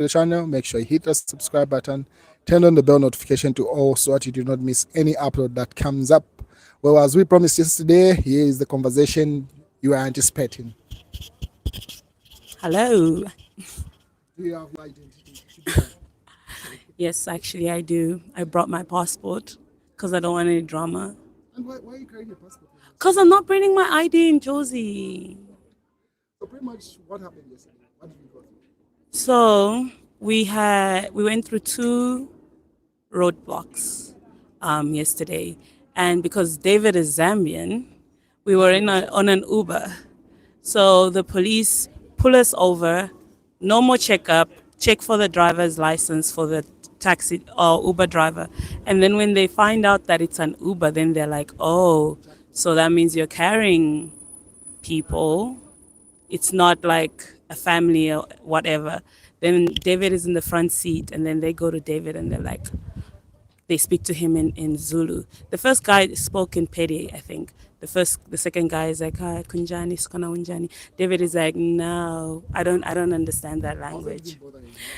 the channel, make sure you hit the subscribe button, turn on the bell notification to all so that you do not miss any upload that comes up. Well, as we promised yesterday, here is the conversation you are anticipating. Hello. Do you have your identity? Yes, actually, I do. I brought my passport because I don't want any drama. And why are you carrying your passport? Because I'm not bringing my ID in Josie. So pretty much what happened yesterday? What did you go through? So we went through two roadblocks yesterday, and because David is Zambian, we were on an Uber. So the police pull us over, no more checkup, check for the driver's license for the taxi or Uber driver. And then when they find out that it's an Uber, then they're like, oh, so that means you're carrying people. It's not like a family or whatever. Then David is in the front seat, and then they go to David and they're like, they speak to him in Zulu. The first guy spoke in Pedi, I think. The second guy is like, "Hi, kunjani, skona unjani." David is like, "No, I don't understand that language."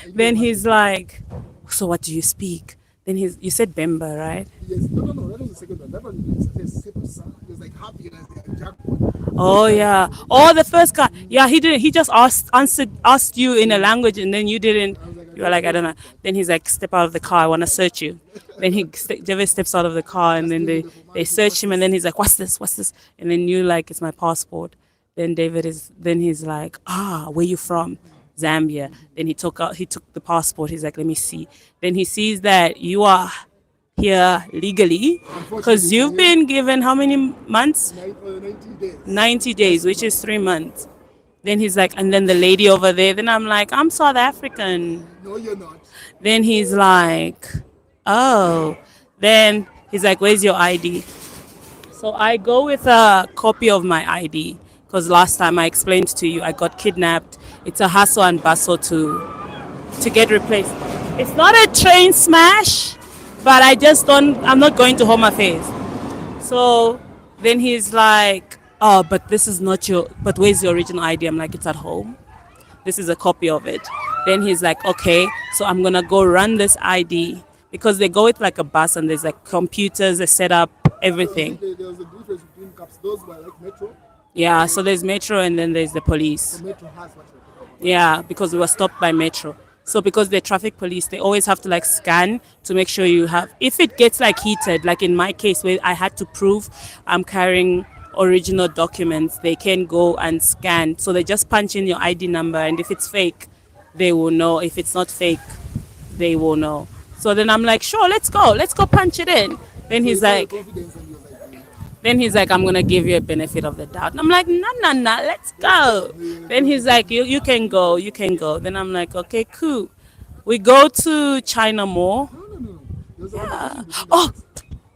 Then he's like, "So what do you speak?" Then you said Bemba, right? Yes, no, that was the second one. That one he was like happy and I said, jackpot. Oh yeah. Oh, the first guy. Yeah, he didn't. He just asked you in a language, and then you didn't. You were like, I don't know. Then he's like, step out of the car. I want to search you. Then David steps out of the car, and then they search him, and then he's like, what's this? What's this? And then you like, it's my passport. Then he's like, where you from? Zambia. Then he took the passport. He's like, let me see. Then he sees that you are here legally because you've been given how many months? 90 days. 90 days, which is 3 months. Then he's like, and then the lady over there. Then I'm like, I'm South African. No, you're not. Then he's like, oh. Then he's like, where's your ID? So I go with a copy of my ID because last time I explained to you I got kidnapped. It's a hustle and bustle to get replaced. It's not a train smash, but I'm not going to Home Affairs. So then he's like, oh, but this is not but where's the original ID? I'm like, it's at home. This is a copy of it. Then he's like, okay, so I'm going to go run this ID because they go with like a bus and there's like computers, they set up everything. There's a difference between caps. Those were like Metro. Yeah, so there's Metro and then there's the police. So Metro has what Yeah, because we were stopped by Metro. So because they're traffic police, they always have to like scan to make sure you have, if it gets like heated, like in my case where I had to prove I'm carrying original documents, they can go and scan. So they just punch in your ID number, and if it's fake, they will know. If it's not fake, they will know. So then I'm like, sure, let's go punch it in. Then he's like, I'm gonna give you a benefit of the doubt. And I'm like, no, let's go. Then he's like, you can go. Then I'm like, okay, cool. We go to China Mall. Yeah. Oh,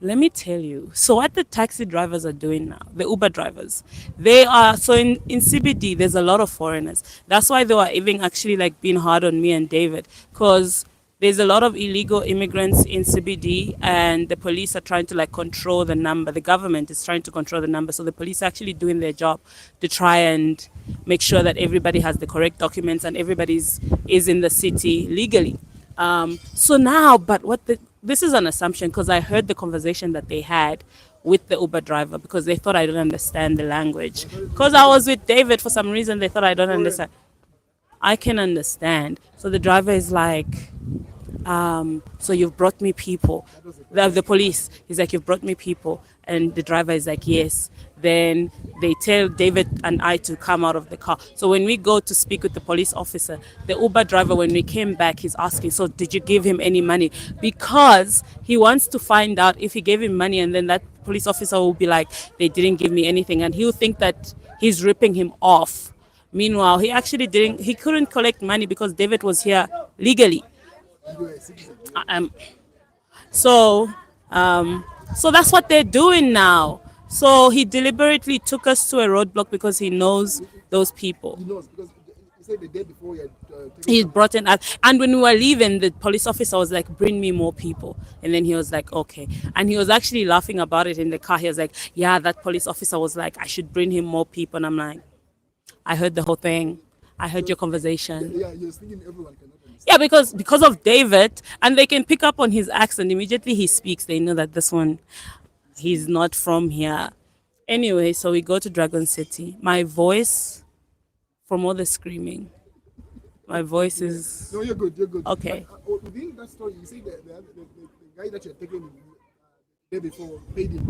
let me tell you. So what the taxi drivers are doing now, the Uber drivers, they are, so in CBD, there's a lot of foreigners. That's why they were even actually like being hard on me and David, because there's a lot of illegal immigrants in CBD and the police are trying to like control the number. The government is trying to control the number. So the police are actually doing their job to try and make sure that everybody has the correct documents and everybody is in the city legally. So now, but this is an assumption because I heard the conversation that they had with the Uber driver because they thought I don't understand the language. Because I was with David, for some reason they thought I don't understand. I can understand. So the driver is like, so you've brought me people. The police, he's like, you've brought me people. And the driver is like, yes. Then they tell David and I to come out of the car. So when we go to speak with the police officer, the Uber driver, when we came back, he's asking, so did you give him any money? Because he wants to find out if he gave him money, and then that police officer will be like, they didn't give me anything. And he'll think that he's ripping him off. Meanwhile, he actually he couldn't collect money because David was here legally. So that's what they're doing now. So he deliberately took us to a roadblock because he knows those people. He knows because he said the day before he brought in us, and when we were leaving, the police officer was like, bring me more people. And then he was like, okay. And he was actually laughing about it in the car. He was like, yeah, that police officer was like, I should bring him more people. And I'm like, I heard the whole thing. I heard your conversation. Yeah, you're thinking everyone cannot understand. Yeah, because of David, and they can pick up on his accent immediately. He speaks, they know that this one, he's not from here. Anyway, so we go to Dragon City. My voice, from all the screaming, my voice is No, you're good. You're good. okay. But, within that story, you say that the guy that you're taking the day before paid him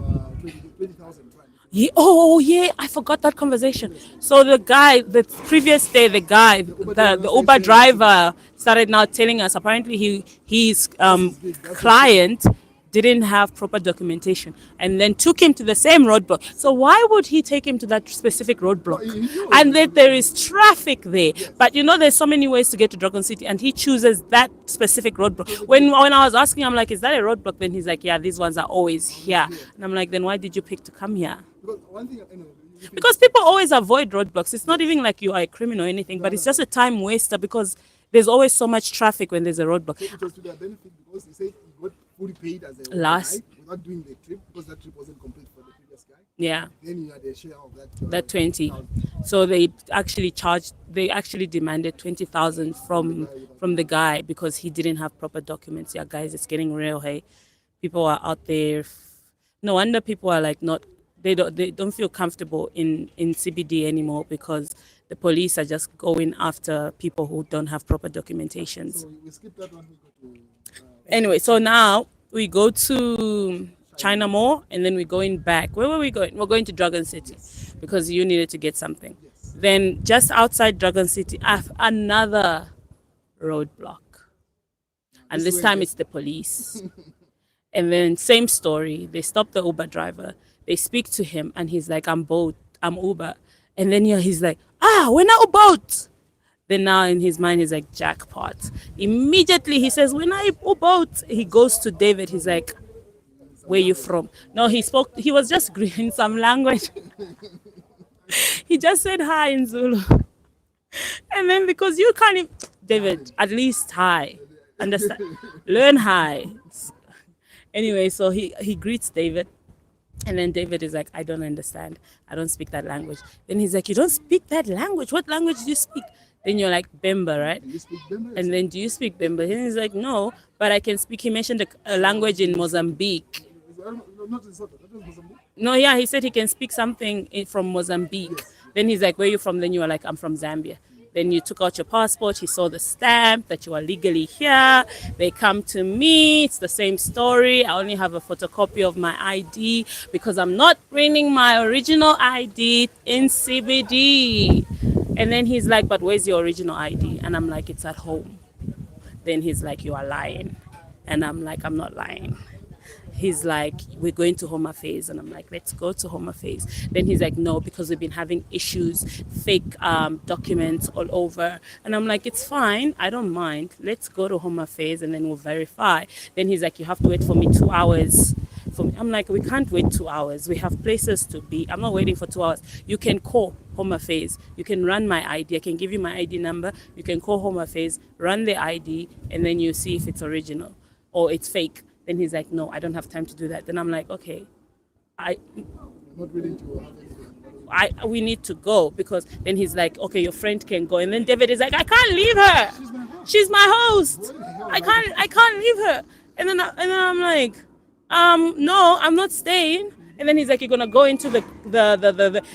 20,000 rand. Oh yeah, I forgot that conversation. So the guy, the previous day, the Uber driver started now telling us apparently his client didn't have proper documentation and then took him to the same roadblock. So why would he take him to that specific roadblock? And that there is traffic there. But you know, there's so many ways to get to Dragon City, and he chooses that specific roadblock. When I was asking him, like, is that a roadblock? Then he's like, yeah, these ones are always here. And I'm like, then why did you pick to come here? Because one thing, Because people always avoid roadblocks. It's not even like you are a criminal or anything, but it's just a time waster because there's always so much traffic when there's a roadblock. it was to their benefit because he said he got fully paid as a Last- guy without doing the trip because that trip wasn't complete for the previous guy. Yeah, Then you had a share of that 20. So they actually demanded 20,000 from the guy because he didn't have proper documents. Yeah, guys, it's getting real. Hey, people are out there. No wonder people are like they don't feel comfortable in CBD anymore because the police are just going after people who don't have proper documentations. So we skipped that one. We go to Anyway, so now we go to China Mall and then we're going back. Where were we going? We're going to Dragon City because you needed to get something. Then just outside Dragon City, another roadblock. And this time it's the police. And then same story. They stop the Uber driver. They speak to him and he's like, I'm Uber. And then he's like, we're not boat. Then now in his mind, he's like, jackpot. Immediately he says, when I boat, he goes to David. He's like, where you from? No, he was just in some language. He just said hi in Zulu. And then because you can't even, David, at least hi. Understand? Learn hi. Anyway, so he greets David. And then David is like, I don't understand. I don't speak that language. Then he's like, you don't speak that language? What language do you speak? Then you're like, Bemba, right? you speak Bemba? And then do you speak Bemba? And he's like, no, but I can speak. He mentioned a language in Mozambique. Not in South Africa, that was Mozambique. No, yeah, he said he can speak something from Mozambique. Then he's like, where are you from? Then you were like, I'm from Zambia. Then you took out your passport. He saw the stamp that you are legally here. They come to me. It's the same story. I only have a photocopy of my ID because I'm not bringing my original ID in CBD. And then he's like, but where's your original ID? And I'm like, it's at home. Then he's like, you are lying. And I'm like, I'm not lying. He's like, we're going to Home Affairs. And I'm like, let's go to Home Affairs. Then he's like, no, because we've been having issues, fake documents all over. And I'm like, it's fine. I don't mind. Let's go to Home Affairs and then we'll verify. Then he's like, you have to wait for me 2 hours. I'm like, we can't wait 2 hours. We have places to be. I'm not waiting for 2 hours. You can call Home Affairs. You can run my ID. I can give you my ID number. You can call Home Affairs, run the ID, and then you see if it's original or it's fake. Then he's like, no, I don't have time to do that. Then I'm like, okay, Not willing to have anything. we need to go because then he's like, okay, your friend can go. And then David is like, I can't leave her. She's my host. I can't leave her. And then I'm like, no, I'm not staying. And then he's like, you're gonna go into the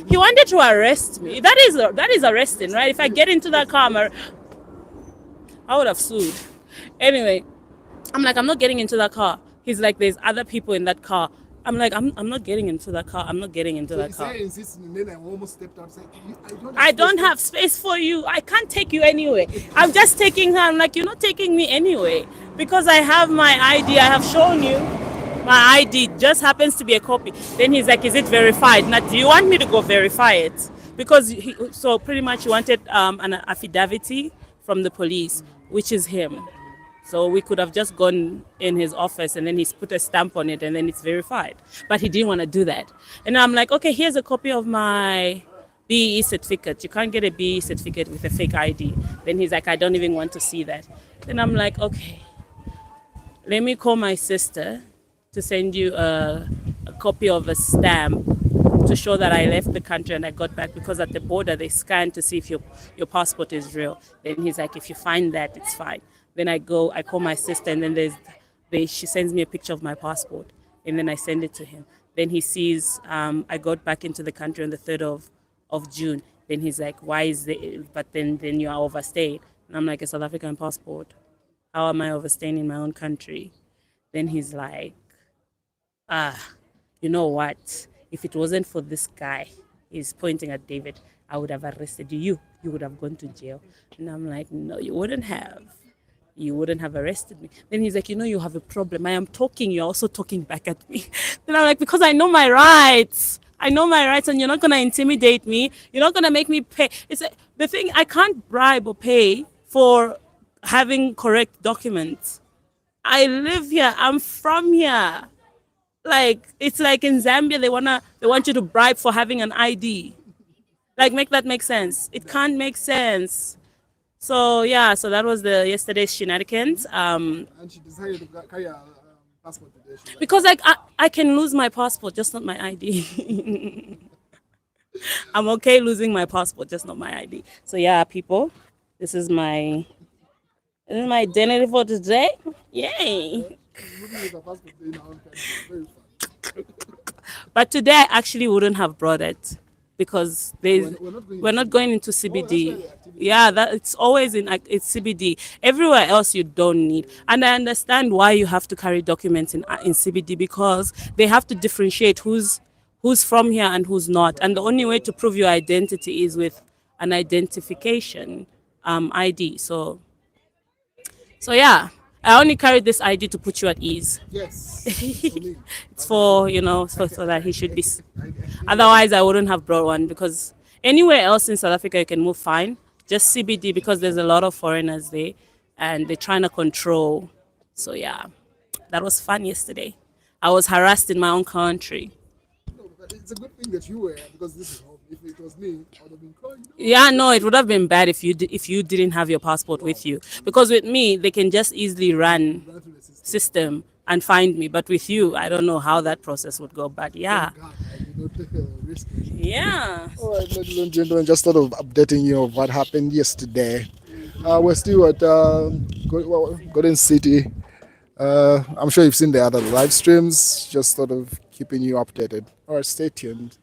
he wanted to arrest me. That is arresting, right? If I get into that car, I would have sued. Anyway, I'm like, I'm not getting into that car. He's like, there's other people in that car. I'm like, I'm not getting into that car. I'm not getting into that car. And then I almost stepped out saying, I don't have space for you. I can't take you anyway. I'm just taking her. I'm like, you're not taking me anyway. Because I have my ID. I have shown you my ID. Just happens to be a copy. Then he's like, is it verified? Now, do you want me to go verify it? Because so pretty much he wanted an affidavit from the police, which is him. So we could have just gone in his office and then he's put a stamp on it and then it's verified. But he didn't want to do that. And I'm like, okay, here's a copy of my BE certificate. You can't get a BE certificate with a fake ID. Then he's like, I don't even want to see that. Then I'm like, okay, let me call my sister to send you a copy of a stamp to to show that I left the country and I got back, because at the border they scan to see if your passport is real. Then he's like, if you find that, it's fine. Then I call my sister, and then she sends me a picture of my passport, and then I send it to him. Then he sees I got back into the country on the 3rd of June. Then he's like, why is it? But then you are overstayed. And I'm like, a South African passport. How am I overstaying in my own country? Then he's like, you know what? If it wasn't for this guy, he's pointing at David, I would have arrested you. You would have gone to jail. And I'm like, no, you wouldn't have. You wouldn't have arrested me. Then he's like, you have a problem. I am talking. You're also talking back at me. Then I'm like, because I know my rights. I know my rights, and you're not going to intimidate me. You're not going to make me pay. The thing, I can't bribe or pay for having correct documents. I live here. I'm from here. Like, it's like in Zambia, they want you to bribe for having an ID. Like, make that make sense. It can't make sense. So yeah, so that was yesterday's shenanigans. And she decided to carry a passport today. Because I can lose my passport, just not my ID. I'm okay losing my passport, just not my ID. So yeah, people, this is my identity for today. Yay! But today I actually wouldn't have brought it, because we're not going into CBD. Yeah, it's always it's CBD. Everywhere else you don't need. And I understand why you have to carry documents in CBD, because they have to differentiate who's from here and who's not. And the only way to prove your identity is with an identification ID. So yeah, I only carried this ID to put you at ease. Yes. It's for, so that he should be. Otherwise, I wouldn't have brought one, because anywhere else in South Africa you can move fine. Just CBD, because there's a lot of foreigners there and they're trying to control. So yeah, that was fun yesterday. I was harassed in my own country. No, but it's a good thing that you were, because this is home. If it was me, I would have been crying. Yeah, no, it would have been bad if you didn't have your passport with you. Because with me, they can just easily run Through the system. system and find me. But with you, I don't know how that process would go. But yeah, God, I did not take a risk. yeah. All right, ladies and gentlemen, just sort of updating you of what happened yesterday. We're still at Golden City. I'm sure you've seen the other live streams, just sort of keeping you updated. All right, stay tuned.